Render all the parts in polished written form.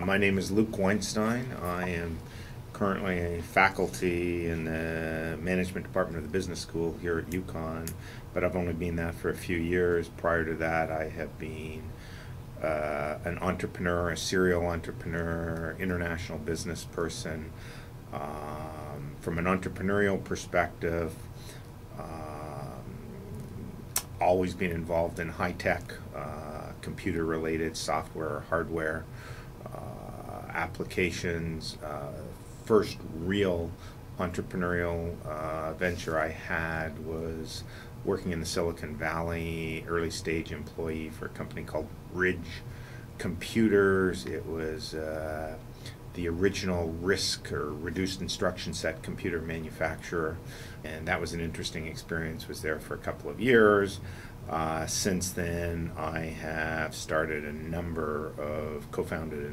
My name is Luke Weinstein. I am currently a faculty in the management department of the business school here at UCONN, but I've only been that for a few years. Prior to that, I have been an entrepreneur, a serial entrepreneur, international business person. From an entrepreneurial perspective, always been involved in high-tech, computer-related software or hardware applications. First real entrepreneurial venture I had was working in the Silicon Valley, early stage employee for a company called Ridge Computers. It was the original RISC, or reduced instruction set, computer manufacturer, and that was an interesting experience. Was there for a couple of years. Since then, I have co-founded a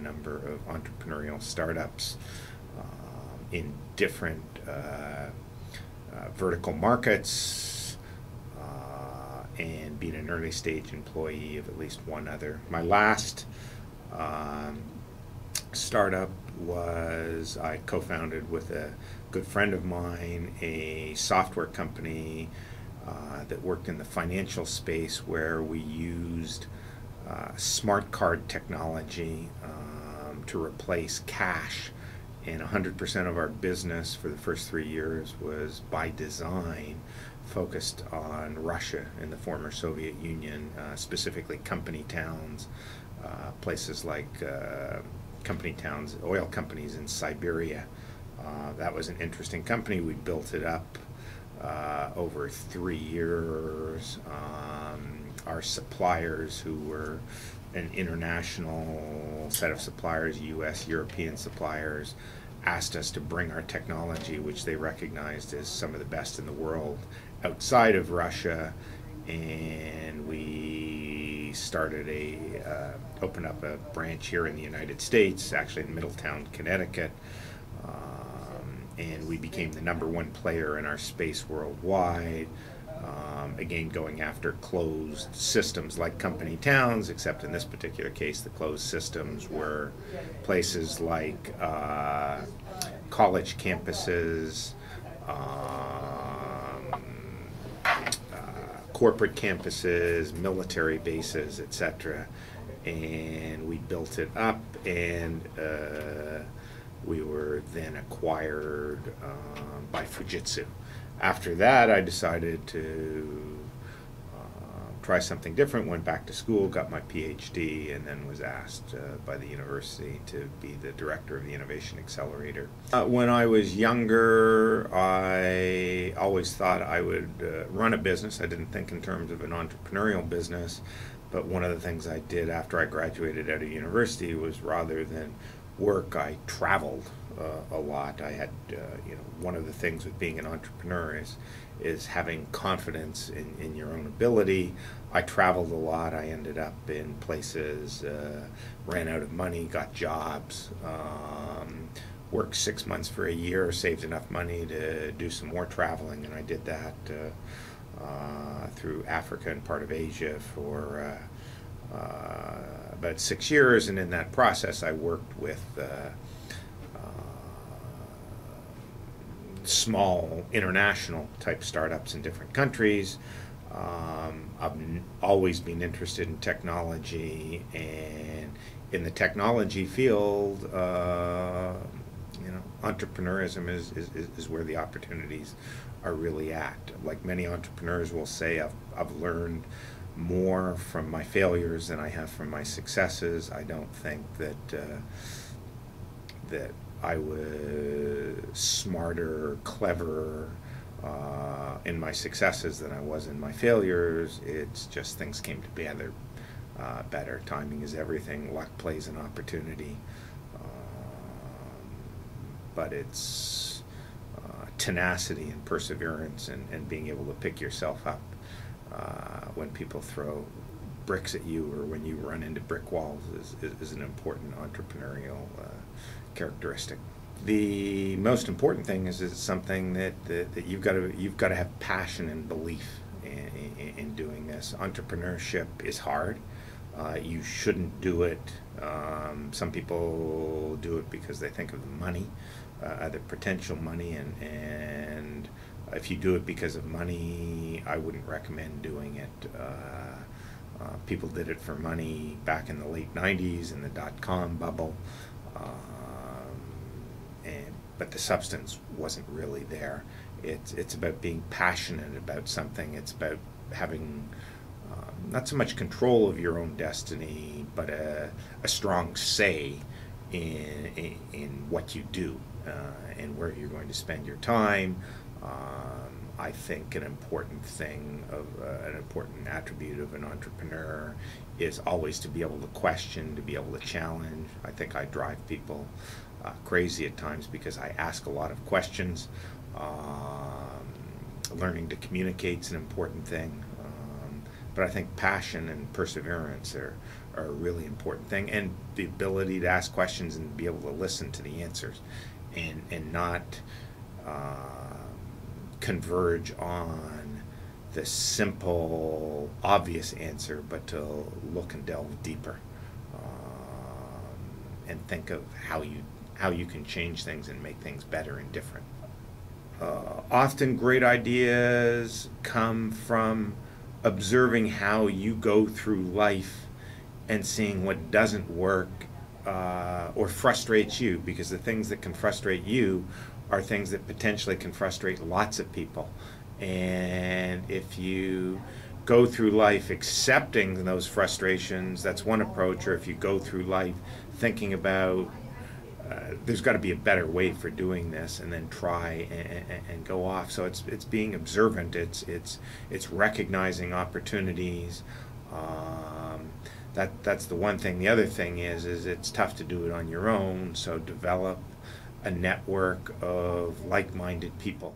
number of entrepreneurial startups in different vertical markets, and been an early stage employee of at least one other. My last startup was I co-founded with a good friend of mine a software company that worked in the financial space, where we used smart card technology to replace cash. And 100% of our business for the first 3 years was by design focused on Russia and the former Soviet Union, specifically company towns, places like company towns, oil companies in Siberia. That was an interesting company. We built it up over 3 years. Our suppliers, who were an international set of suppliers, US, European suppliers, asked us to bring our technology, which they recognized as some of the best in the world, outside of Russia, and we started opened up a branch here in the United States, actually in Middletown, Connecticut, and we became the #1 player in our space worldwide. Again, going after closed systems like company towns, except in this particular case, the closed systems were places like college campuses, corporate campuses, military bases, etc. And we built it up, and we were then acquired by Fujitsu. After that, I decided to try something different, went back to school, got my PhD, and then was asked by the university to be the director of the Innovation Accelerator. When I was younger, I always thought I would run a business. I didn't think in terms of an entrepreneurial business, but one of the things I did after I graduated out of university was, rather than work, I traveled a lot. I had, one of the things with being an entrepreneur is having confidence in your own ability. I traveled a lot. I ended up in places, ran out of money, got jobs, worked 6 months for a year, saved enough money to do some more traveling, and I did that through Africa and part of Asia for about 6 years, and in that process I worked with small international type startups in different countries. I've always been interested in technology, and in the technology field, entrepreneurism is where the opportunities are really at. Like many entrepreneurs will say, I've learned more from my failures than I have from my successes. I don't think that I was smarter, cleverer in my successes than I was in my failures. It's just things came together better. Timing is everything. Luck plays an opportunity. But it's tenacity and perseverance and being able to pick yourself up when people throw bricks at you, or when you run into brick walls, is an important entrepreneurial characteristic. The most important thing is something that you've got to have passion and belief in doing this. Entrepreneurship is hard. You shouldn't do it. Some people do it because they think of the money, the potential money, and if you do it because of money, I wouldn't recommend doing it. People did it for money back in the late 90s in the dot-com bubble, but the substance wasn't really there. It's about being passionate about something. It's about having not so much control of your own destiny, but a strong say in what you do and where you're going to spend your time. I think an important thing an important attribute of an entrepreneur is always to be able to question, to be able to challenge. I think I drive people crazy at times because I ask a lot of questions. Learning to communicate is an important thing, but I think passion and perseverance are a really important thing, and the ability to ask questions and be able to listen to the answers and not converge on the simple, obvious answer, but to look and delve deeper and think of how you can change things and make things better and different. Often great ideas come from observing how you go through life and seeing what doesn't work or frustrates you, because the things that can frustrate you are things that potentially can frustrate lots of people. And if you go through life accepting those frustrations, that's one approach. Or if you go through life thinking about there's got to be a better way for doing this, and then try and go off. So it's being observant. It's recognizing opportunities. That's the one thing. The other thing is it's tough to do it on your own. So develop a network of like-minded people.